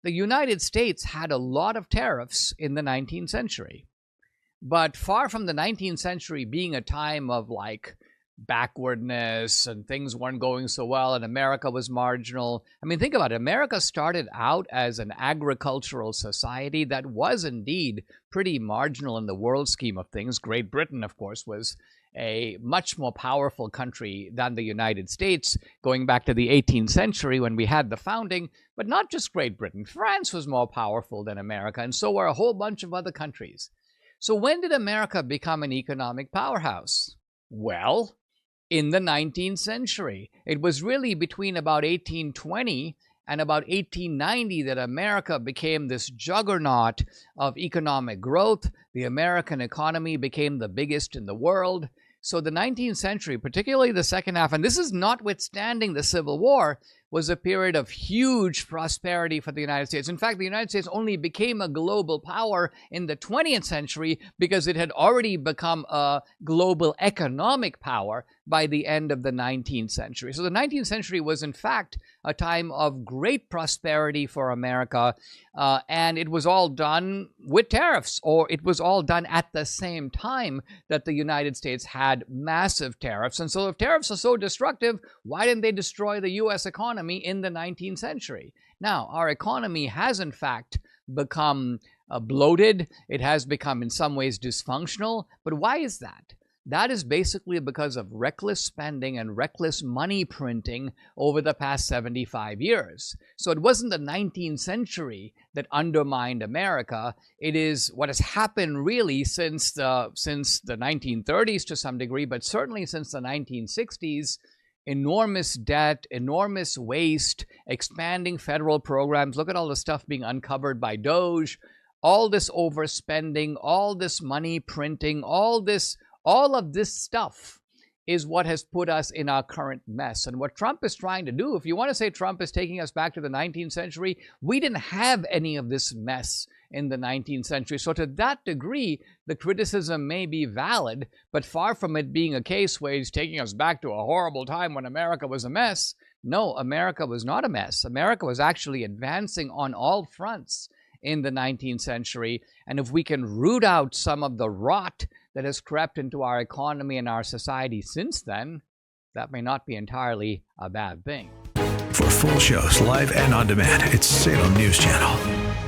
the United States had a lot of tariffs in the 19th century. But far from the 19th century being a time of like backwardness and things weren't going so well and America was marginal. I mean, think about it. America started out as an agricultural society that was indeed pretty marginal in the world scheme of things. Great Britain, of course, was a much more powerful country than the United States, going back to the 18th century when we had the founding. But not just Great Britain. France was more powerful than America, and so were a whole bunch of other countries. So when did America become an economic powerhouse? Well, in the 19th century. It was really between about 1820 and about 1890 that America became this juggernaut of economic growth. The American economy became the biggest in the world. So the 19th century, particularly the second half, and this is notwithstanding the Civil War, was a period of huge prosperity for the United States. In fact, the United States only became a global power in the 20th century because it had already become a global economic power by the end of the 19th century. So the 19th century was, in fact, a time of great prosperity for America, and it was all done with tariffs, or it was all done at the same time that the United States had massive tariffs. And so if tariffs are so destructive, why didn't they destroy the U.S. economy in the 19th century? Now, our economy has, in fact, become bloated. It has become, in some ways, dysfunctional. But why is that? That is basically because of reckless spending and reckless money printing over the past 75 years. So it wasn't the 19th century that undermined America. It is what has happened really since the 1930s to some degree, but certainly since the 1960s. Enormous debt, enormous waste, expanding federal programs. Look at all the stuff being uncovered by DOGE. All this overspending, all this money printing, all of this stuff is what has put us in our current mess. And what Trump is trying to do, if you want to say Trump is taking us back to the 19th century, we didn't have any of this mess in the 19th century. So to that degree, the criticism may be valid, but far from it being a case where he's taking us back to a horrible time when America was a mess. No, America was not a mess. America was actually advancing on all fronts in the 19th century. And if we can root out some of the rot that has crept into our economy and our society since then, that may not be entirely a bad thing. For full shows, live and on demand, it's Salem News Channel.